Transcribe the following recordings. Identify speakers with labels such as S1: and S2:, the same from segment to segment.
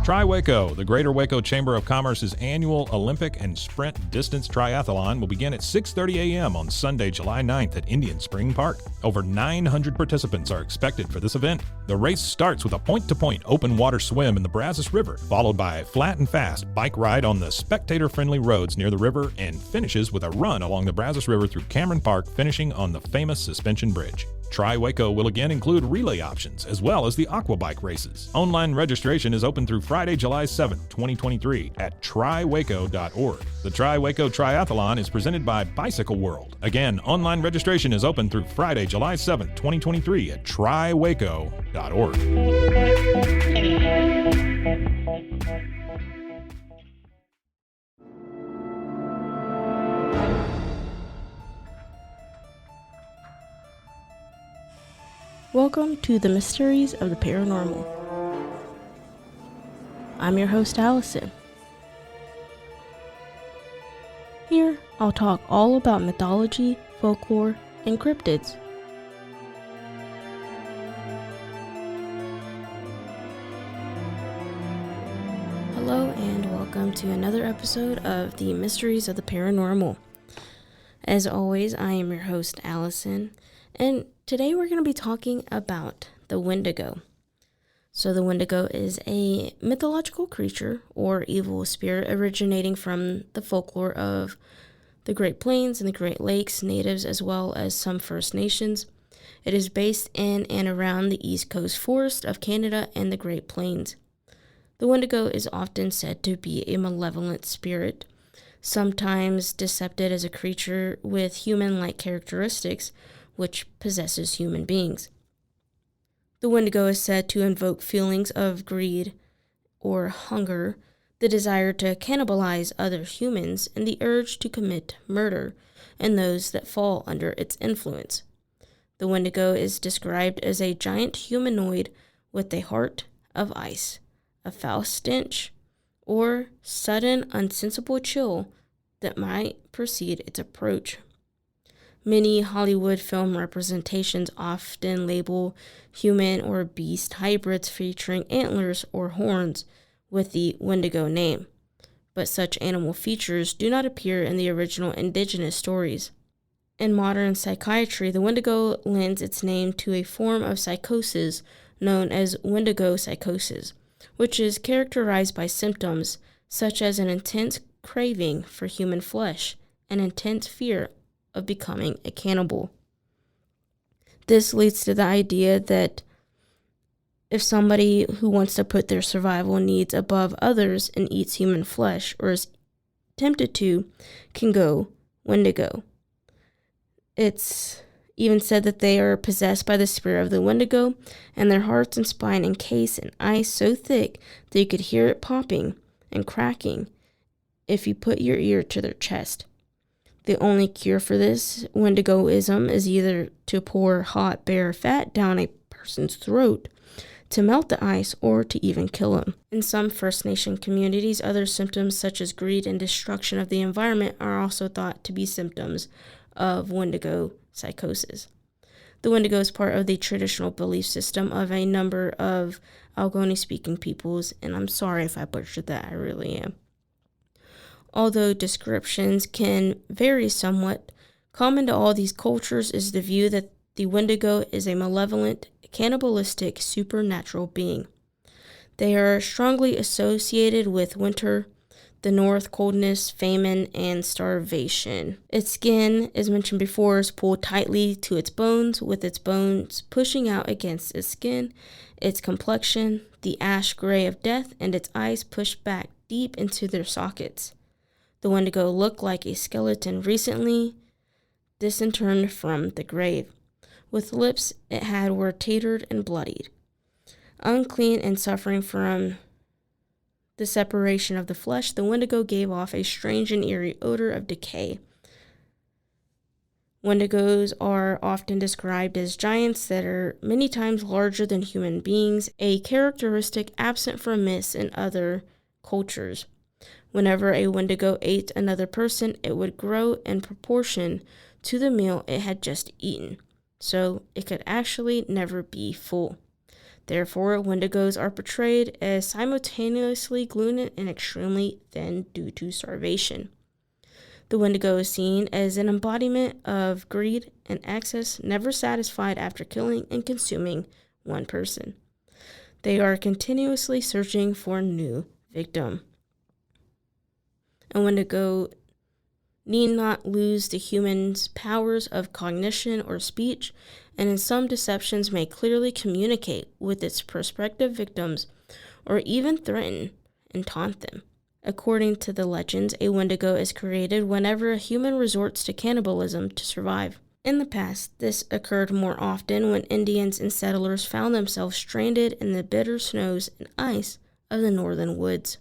S1: Tri-Waco, the Greater Waco Chamber of Commerce's annual Olympic and Sprint Distance Triathlon will begin at 6:30 a.m. on Sunday, July 9th at Indian Spring Park. Over 900 participants are expected for this event. The race starts with a point-to-point open water swim in the Brazos River, followed by a flat and fast bike ride on the spectator-friendly roads near the river, and finishes with a run along the Brazos River through Cameron Park, finishing on the famous suspension bridge. Tri-Waco will again include relay options, as well as the aquabike races. Online registration is open through Friday, July 7th, 2023 at triwaco.org. The Tri-Waco Triathlon is presented by Bicycle World. Again, online registration is open through Friday, July 7th, 2023 at triwaco.org.
S2: Welcome to the Mysteries of the Paranormal. I'm your host, Allison. Here, I'll talk all about mythology, folklore, and cryptids. Hello, and welcome to another episode of the Mysteries of the Paranormal. As always, I am your host, Allison, and today we're going to be talking about the Wendigo. So the Wendigo is a mythological creature or evil spirit originating from the folklore of the Great Plains and the Great Lakes natives, as well as some First Nations. It is based in and around the East Coast forest of Canada and the Great Plains. The Wendigo is often said to be a malevolent spirit, sometimes depicted as a creature with human-like characteristics, which possesses human beings. The Wendigo is said to invoke feelings of greed or hunger, the desire to cannibalize other humans, and the urge to commit murder in those that fall under its influence. The Wendigo is described as a giant humanoid with a heart of ice, a foul stench, or sudden unsensible chill that might precede its approach. Many Hollywood film representations often label human or beast hybrids featuring antlers or horns with the Wendigo name, but such animal features do not appear in the original indigenous stories. In modern psychiatry, the Wendigo lends its name to a form of psychosis known as Wendigo psychosis, which is characterized by symptoms such as an intense craving for human flesh and intense fear of becoming a cannibal. This leads to the idea that if somebody who wants to put their survival needs above others and eats human flesh, or is tempted to, can go Wendigo. It's even said that they are possessed by the spirit of the Wendigo, and their hearts and spine encased in ice so thick that you could hear it popping and cracking if you put your ear to their chest. The only cure for this Wendigoism is either to pour hot bear fat down a person's throat to melt the ice, or to even kill him. In some First Nation communities, other symptoms such as greed and destruction of the environment are also thought to be symptoms of Wendigo psychosis. The Wendigo is part of the traditional belief system of a number of Algonquin-speaking peoples, and I'm sorry if I butchered that, I really am. Although descriptions can vary somewhat, common to all these cultures is the view that the Wendigo is a malevolent, cannibalistic, supernatural being. They are strongly associated with winter, the north, coldness, famine, and starvation. Its skin, as mentioned before, is pulled tightly to its bones, with its bones pushing out against its skin. Its complexion, the ash gray of death, and its eyes pushed back deep into their sockets. The Wendigo looked like a skeleton recently disinterred from the grave, with lips it had were tattered and bloodied. Unclean and suffering from the separation of the flesh, the Wendigo gave off a strange and eerie odor of decay. Wendigos are often described as giants that are many times larger than human beings, a characteristic absent from myths in other cultures. Whenever a Wendigo ate another person, it would grow in proportion to the meal it had just eaten. so it could actually never be full. Therefore, Wendigos are portrayed as simultaneously glued and extremely thin due to starvation. The Wendigo is seen as an embodiment of greed and excess, never satisfied after killing and consuming one person. They are continuously searching for a new victim. A Wendigo need not lose the human's powers of cognition or speech, and in some deceptions may clearly communicate with its prospective victims or even threaten and taunt them. According to the legends, a Wendigo is created whenever a human resorts to cannibalism to survive. In the past, this occurred more often when Indians and settlers found themselves stranded in the bitter snows and ice of the northern woods.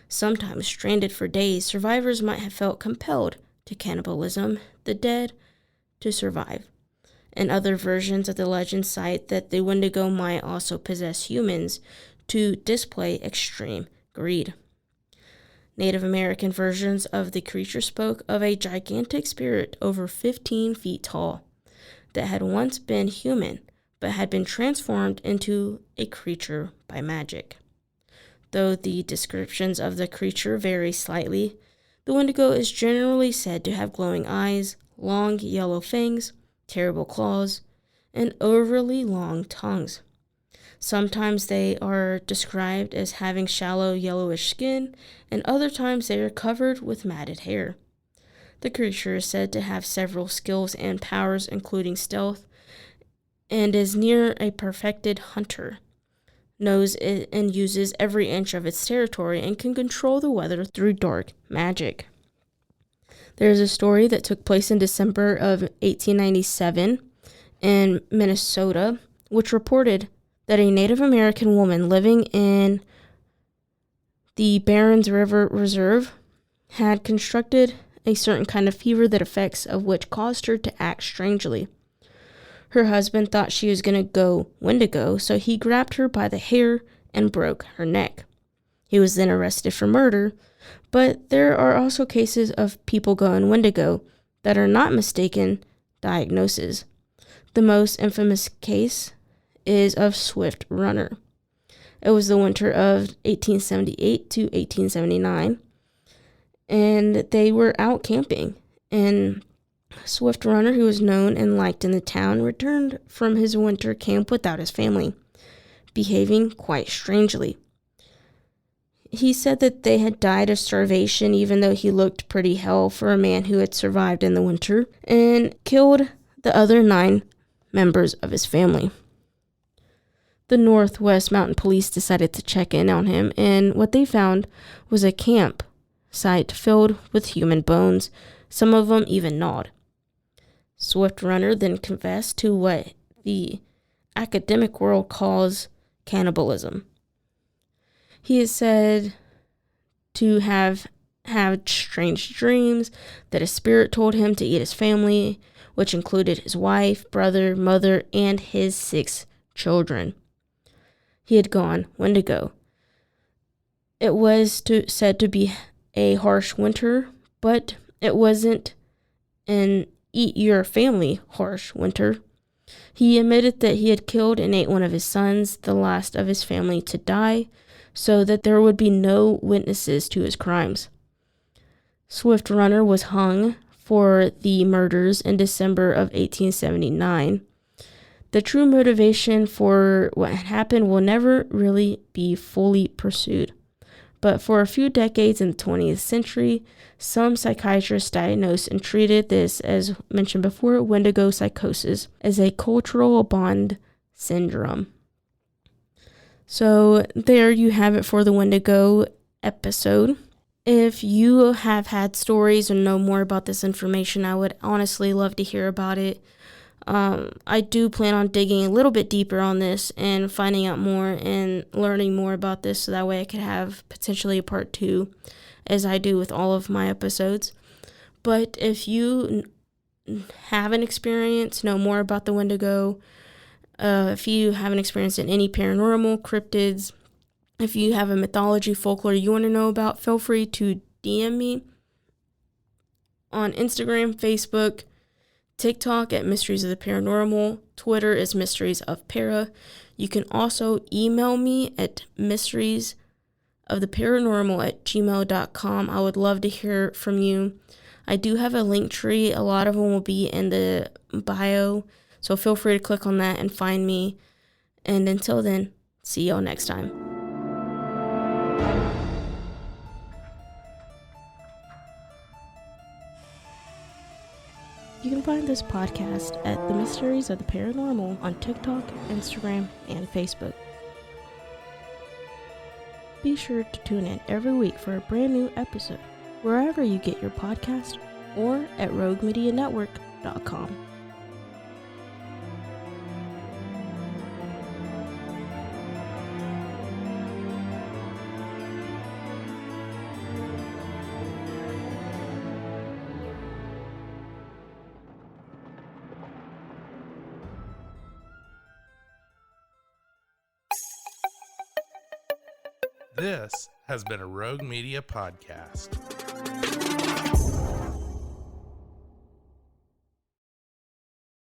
S2: Sometimes stranded for days, survivors might have felt compelled to cannibalism the dead to survive. And other versions of the legend cite that the Wendigo might also possess humans to display extreme greed. Native American versions of the creature spoke of a gigantic spirit over 15 feet tall that had once been human but had been transformed into a creature by magic. Though the descriptions of the creature vary slightly, the Wendigo is generally said to have glowing eyes, long yellow fangs, terrible claws, and overly long tongues. Sometimes they are described as having shallow yellowish skin, and other times they are covered with matted hair. The creature is said to have several skills and powers, including stealth, and is near a perfected hunter. Knows it and uses every inch of its territory and can control the weather through dark magic. There is a story that took place in December of 1897 in Minnesota, which reported that a Native American woman living in the Barrens River Reserve had contracted a certain kind of fever that effects of which caused her to act strangely. Her husband thought she was going to go Wendigo, so he grabbed her by the hair and broke her neck. He was then arrested for murder, but there are also cases of people going Wendigo that are not mistaken diagnoses. The most infamous case is of Swift Runner. It was the winter of 1878 to 1879, and they were out camping, and Swift Runner, who was known and liked in the town, returned from his winter camp without his family, behaving quite strangely. He said that they had died of starvation, even though he looked pretty hell for a man who had survived in the winter, and killed the other 9 members of his family. The Northwest Mountain Police decided to check in on him, and what they found was a camp site filled with human bones, some of them even gnawed. Swift Runner then confessed to what the academic world calls cannibalism. He is said to have had strange dreams that a spirit told him to eat his family, which included his wife, brother, mother, and his 6 children. He had gone Wendigo. It was said to be a harsh winter, but it wasn't an eat your family harsh winter. He admitted that he had killed and ate one of his sons, the last of his family to die, so that there would be no witnesses to his crimes. Swift Runner was hung for the murders in December of 1879. The true motivation for what had happened will never really be fully pursued. But for a few decades in the 20th century, some psychiatrists diagnosed and treated this, as mentioned before, Wendigo psychosis, as a cultural bond syndrome. So there you have it for the Wendigo episode. If you have had stories or know more about this information, I would honestly love to hear about it. I do plan on digging a little bit deeper on this and finding out more and learning more about this, so that way I could have potentially a part 2, as I do with all of my episodes. But if you have an experience, know more about the Wendigo, if you have an experience in any paranormal, cryptids, if you have a mythology, folklore you want to know about, feel free to DM me on Instagram, Facebook, TikTok at Mysteries of the Paranormal. Twitter is Mysteries of Para. You can also email me at mysteriesoftheparanormal@gmail.com. I would love to hear from you. I do have a link tree. A lot of them will be in the bio, so feel free to click on that and find me. And until then, see y'all next time. You can find this podcast at The Mysteries of the Paranormal on TikTok, Instagram, and Facebook. Be sure to tune in every week for a brand new episode, wherever you get your podcast or at roguemedianetwork.com.
S3: This has been a Rogue Media podcast.